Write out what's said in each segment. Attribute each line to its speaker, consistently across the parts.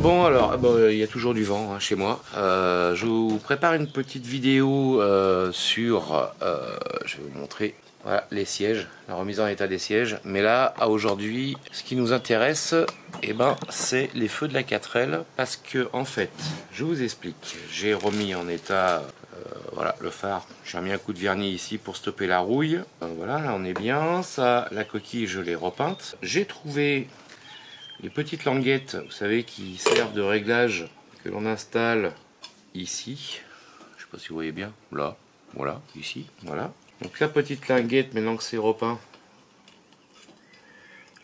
Speaker 1: Bon alors, il y a toujours du vent hein, chez moi. Je vous prépare une petite vidéo sur, je vais vous montrer, voilà, les sièges, la remise en état des sièges. Mais là, à aujourd'hui, ce qui nous intéresse, c'est les feux de la 4L. Parce que, en fait, je vous explique, j'ai remis en état voilà, le phare. J'ai remis un coup de vernis ici pour stopper la rouille. Voilà, là on est bien. Ça, la coquille, je l'ai repeinte. J'ai trouvé les petites languettes, vous savez, qui servent de réglage, que l'on installe ici. Je sais pas si vous voyez bien. Là, voilà, ici, voilà. Donc la petite languette, maintenant que c'est repeint.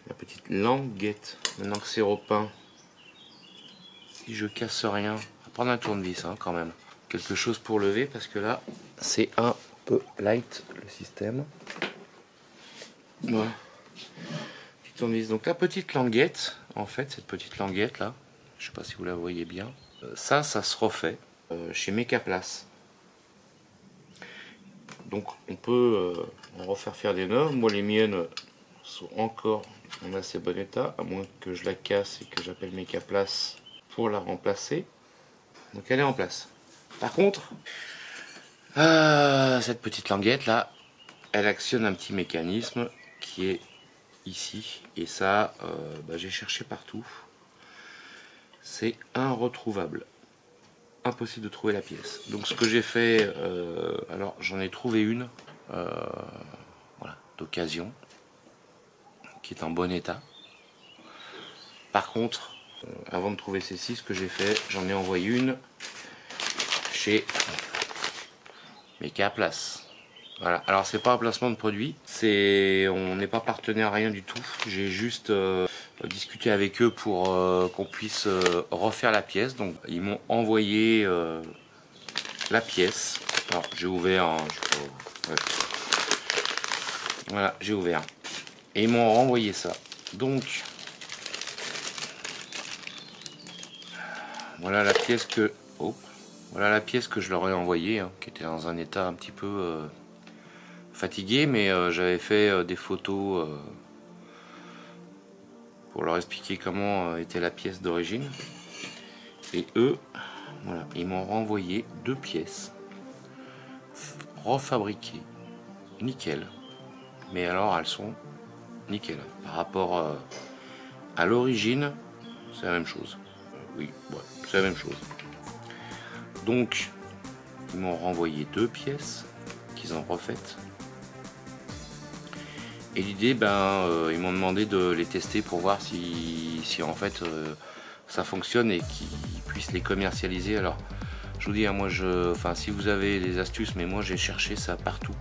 Speaker 1: La petite languette, maintenant que c'est repeint. Si je casse rien, on va prendre un tournevis hein, quand même. Quelque chose pour lever parce que là, c'est un peu light le système. Voilà. Tournevis. Donc la petite languette, en fait, cette petite languette là, je sais pas si vous la voyez bien, ça se refait chez Mecaplace. Donc on peut en refaire faire des neuves. Moi les miennes sont encore en assez bon état, à moins que je la casse et que j'appelle Mecaplace pour la remplacer. Donc elle est en place. Par contre, cette petite languette là, elle actionne un petit mécanisme qui est ici, et ça j'ai cherché partout, c'est inretrouvable, impossible de trouver la pièce. Donc ce que j'ai fait, alors j'en ai trouvé une voilà, d'occasion qui est en bon état. Par contre avant de trouver celle-ci, ce que j'ai fait, j'en ai envoyé une chez Mecaplace. Voilà, alors c'est pas un placement de produit, on n'est pas partenaire, rien du tout. J'ai juste discuté avec eux pour qu'on puisse refaire la pièce. Donc ils m'ont envoyé la pièce. Alors j'ai ouvert, hein, ouais. Voilà, j'ai ouvert. Et ils m'ont renvoyé ça. Donc voilà la pièce que, voilà la pièce que je leur ai envoyée, hein, qui était dans un état un petit peu fatigué, mais j'avais fait des photos pour leur expliquer comment était la pièce d'origine. Et eux, voilà, ils m'ont renvoyé deux pièces refabriquées, nickel. Mais alors elles sont nickel. Par rapport à l'origine, c'est la même chose. Oui, ouais, c'est la même chose. Donc, ils m'ont renvoyé deux pièces qu'ils ont refaites. Et l'idée, ils m'ont demandé de les tester pour voir si en fait ça fonctionne et qu'ils puissent les commercialiser. Alors, je vous dis, hein, moi, si vous avez des astuces, mais moi j'ai cherché ça partout.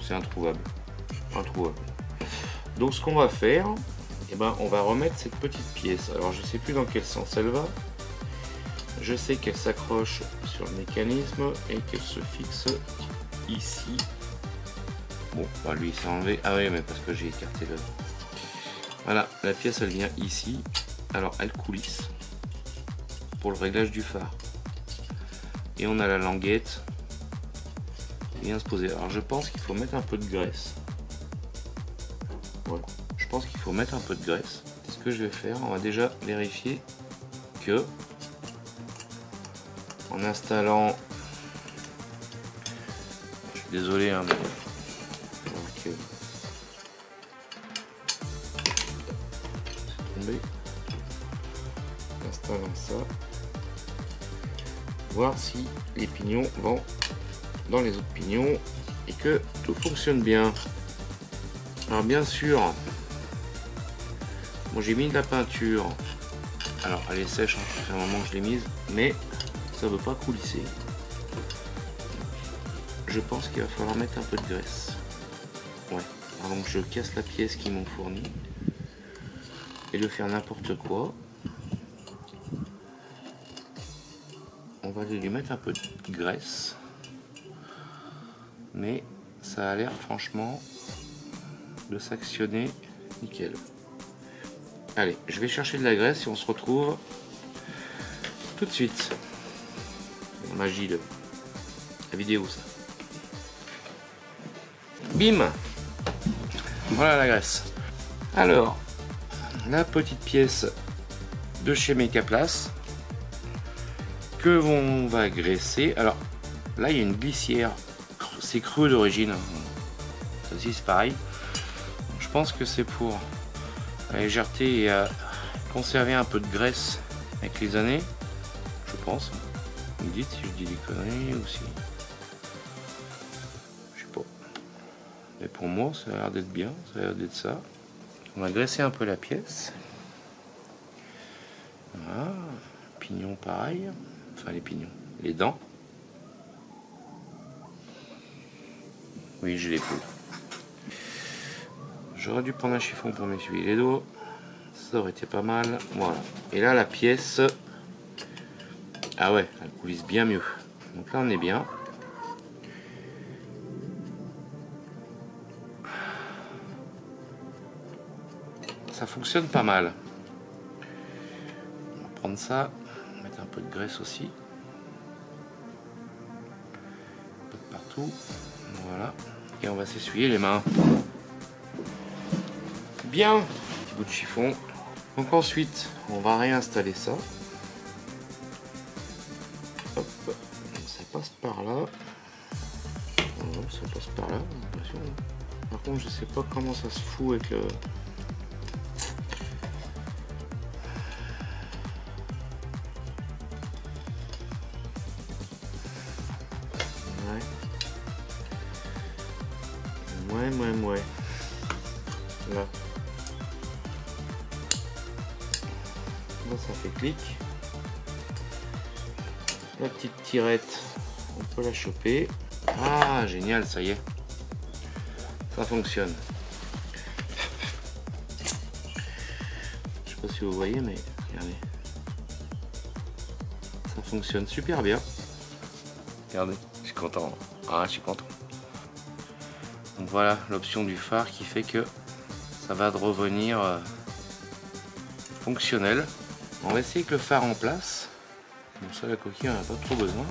Speaker 1: C'est introuvable. Introuvable. Donc, ce qu'on va faire, on va remettre cette petite pièce. Alors, je sais plus dans quel sens elle va. Je sais qu'elle s'accroche sur le mécanisme et qu'elle se fixe ici. Bon, lui il s'est enlevé. Ah oui, mais parce que j'ai écarté le... Voilà, la pièce elle vient ici. Alors elle coulisse pour le réglage du phare. Et on a la languette qui vient se poser. Alors je pense qu'il faut mettre un peu de graisse. Voilà, je pense qu'il faut mettre un peu de graisse. Ce que je vais faire, on va déjà vérifier que en installant... Je suis désolé, hein, mais... Donc, tomber. Installant ça. Voir si les pignons vont dans les autres pignons et que tout fonctionne bien. Alors bien sûr, moi j'ai mis de la peinture. Alors elle est sèche, hein, ça fait un moment que je l'ai mise, mais ça veut pas coulisser. Je pense qu'il va falloir mettre un peu de graisse. Ouais. Alors donc je casse la pièce qu'ils m'ont fournie et de faire n'importe quoi. On va lui mettre un peu de graisse, mais ça a l'air franchement de s'actionner nickel. Allez, je vais chercher de la graisse et on se retrouve tout de suite. La magie de la vidéo, ça. Bim! Voilà la graisse. Alors, la petite pièce de chez Mecaplace que on va graisser. Alors là il y a une glissière, c'est creux d'origine, ça aussi c'est pareil. Je pense que c'est pour la légèreté et à conserver un peu de graisse avec les années, je pense. Vous me dites si je dis des conneries ou si... je sais pas. Mais pour moi ça a l'air d'être bien, ça a l'air d'être ça. On va graisser un peu la pièce. Voilà. Pignon pareil. Enfin les pignons, les dents. Oui, j'ai les poules. J'aurais dû prendre un chiffon pour m'essuyer les dos. Ça aurait été pas mal. Voilà. Et là, la pièce... ah ouais, elle coulisse bien mieux. Donc là, on est bien. Ça fonctionne pas mal. On va prendre ça. On va mettre un peu de graisse aussi. Un peu de partout. Voilà. Et on va s'essuyer les mains. Bien. Petit bout de chiffon. Donc ensuite, on va réinstaller ça. Hop. Ça passe par là. Non, ça passe par là, j'ai l'impression. Par contre, je sais pas comment ça se fout avec le... Ouais. Là. Là, ça fait clic. La petite tirette, on peut la choper. Ah, génial, ça y est. Ça fonctionne. Je sais pas si vous voyez, mais regardez. Ça fonctionne super bien. Regardez, je suis content. Ah, je suis content. Donc voilà l'option du phare qui fait que ça va revenir fonctionnel. On va essayer avec le phare en place. Bon, ça, la coquille, on n'a pas trop besoin.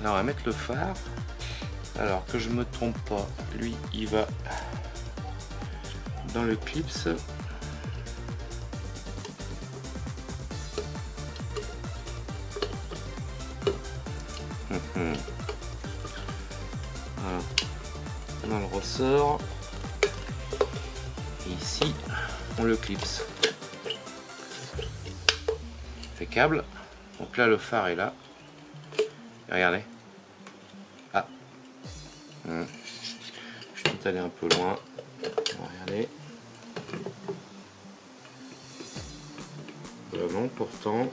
Speaker 1: Là, on va mettre le phare. Alors que je me trompe pas, lui, il va dans le clips. Voilà. Dans le ressort. Et ici, on le clipse. Câble. Donc là le phare est là. Et regardez. Ah. Je suis peut-être allé un peu loin. Regardez. Non, pourtant.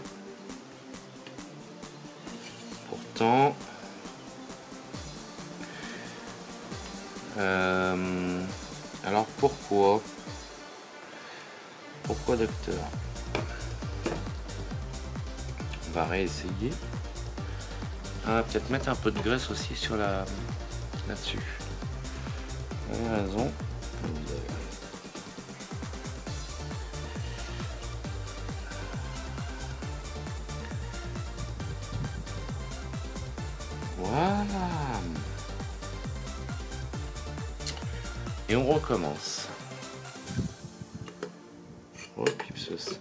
Speaker 1: Alors pourquoi docteur? On va réessayer. On va peut-être mettre un peu de graisse aussi sur là-dessus. Vous avez raison. Voilà. Et on recommence. On clipse ça.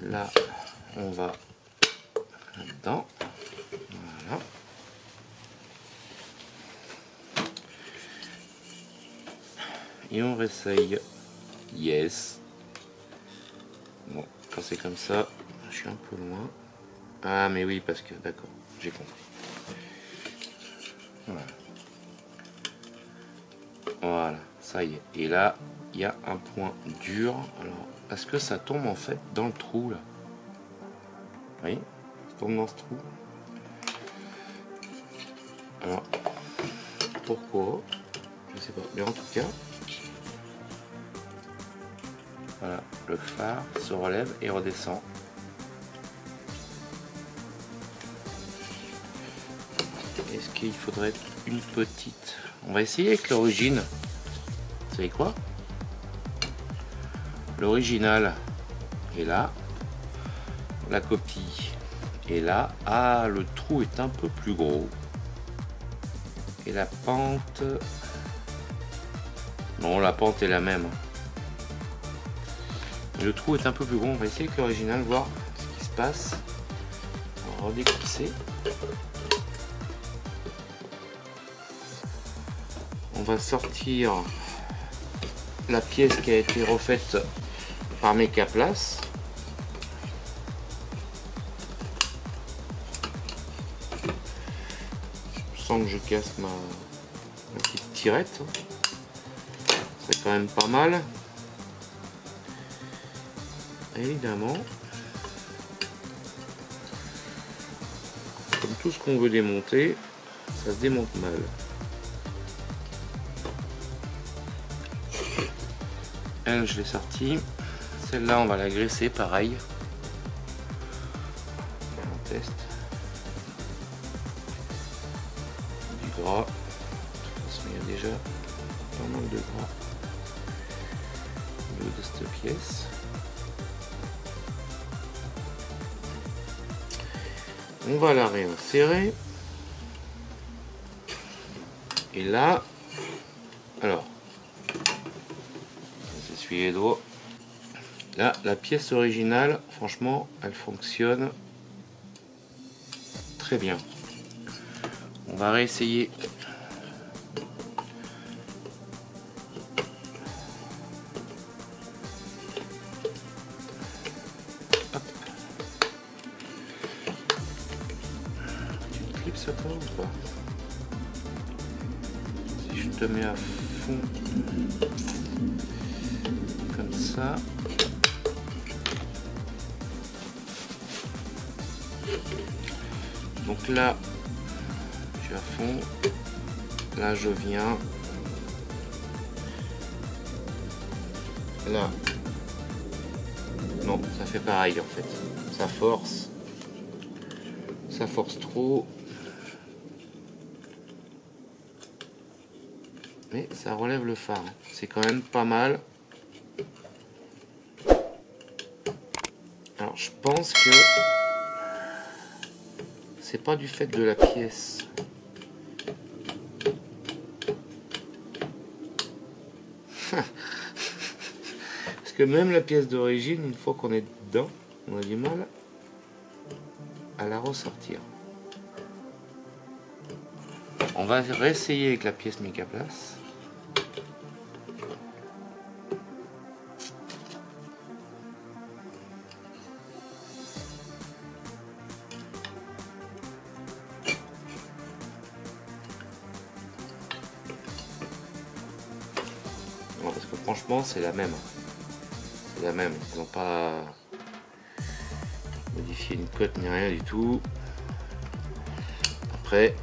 Speaker 1: Là, on va là-dedans. Voilà. Et on réessaye. Yes. Bon, quand c'est comme ça, je suis un peu loin. Ah, mais oui, parce que, d'accord, j'ai compris. Voilà. Voilà, ça y est. Et là, il y a un point dur. Alors, est-ce que ça tombe en fait dans le trou là? Oui, ça tombe dans ce trou. Alors, pourquoi? Je sais pas. Mais en tout cas, voilà, le phare se relève et redescend. Est-ce qu'il faudrait une petite... On va essayer avec l'origine. Vous savez quoi? L'original est là. La copie est là. Ah, le trou est un peu plus gros. Et la pente... Non, la pente est la même. Le trou est un peu plus gros. On va essayer avec l'original, voir ce qui se passe. On va redéclisser. On va sortir la pièce qui a été refaite par Mecaplast. Je sens que je casse ma petite tirette. C'est quand même pas mal. Évidemment, comme tout ce qu'on veut démonter, ça se démonte mal. Elle, je l'ai sortie. Celle-là, on va la graisser pareil. On teste. Du gras. De toute façon, il y a déjà pas mal de gras au niveau de cette pièce. On va la réinsérer. Et là, alors, on s'essuie les doigts. Là, la pièce originale, franchement, elle fonctionne très bien. On va réessayer. Ça peut ou pas? Si je te mets à fond comme ça, donc là je suis à fond, là je viens, là non, ça fait pareil en fait, ça force trop. Mais ça relève le phare, c'est quand même pas mal. Alors je pense que c'est pas du fait de la pièce. Parce que même la pièce d'origine, une fois qu'on est dedans, on a du mal à la ressortir. On va réessayer avec la pièce Mecaplast. Non, parce que franchement c'est la même. C'est la même. Ils n'ont pas modifié une cote ni rien du tout. Après,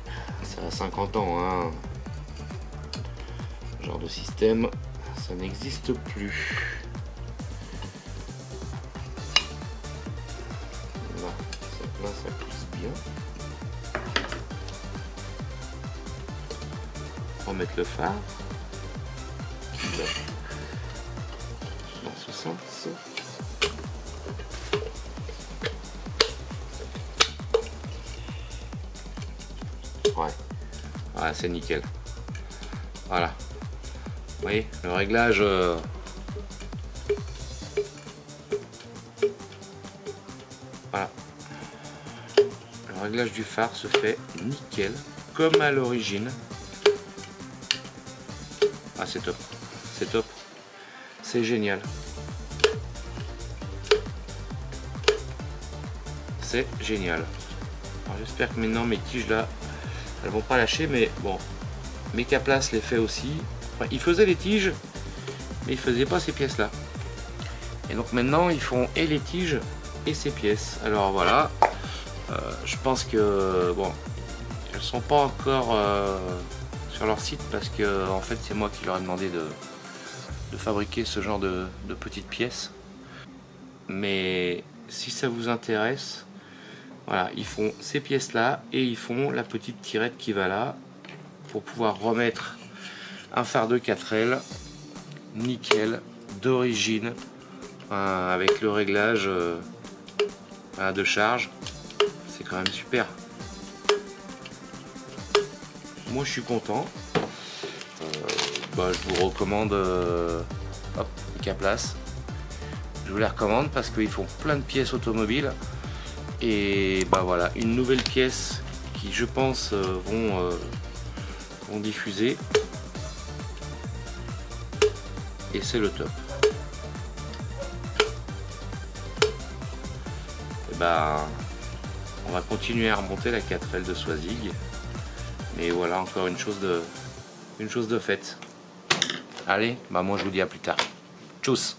Speaker 1: ça a 50 ans, hein. Ce genre de système, ça n'existe plus. Là, ça pousse bien. On va mettre le phare dans ce sens. Ouais, c'est nickel. Voilà. Vous voyez, le réglage. Voilà. Le réglage du phare se fait nickel, comme à l'origine. Ah, c'est top. C'est top. C'est génial. C'est génial. J'espère que maintenant mes tiges là, elles vont pas lâcher, mais bon, Mecaplast les fait aussi. Enfin, ils faisaient les tiges, mais ils faisaient pas ces pièces là. Et donc maintenant ils font et les tiges et ces pièces. Alors voilà, je pense que bon, elles sont pas encore sur leur site parce que en fait c'est moi qui leur ai demandé de fabriquer ce genre de petites pièces. Mais si ça vous intéresse, voilà, ils font ces pièces là et ils font la petite tirette qui va là pour pouvoir remettre un phare de 4L nickel d'origine avec le réglage de charge. C'est quand même super. Moi je suis content. Je vous recommande Mecaplast. je vous les recommande parce qu'ils font plein de pièces automobiles. Et bah voilà, une nouvelle pièce qui je pense vont diffuser. Et c'est le top. Et bah, on va continuer à remonter la 4L de Swazig. Mais voilà, encore une chose de faite. Allez, bah moi je vous dis à plus tard. Tchuss!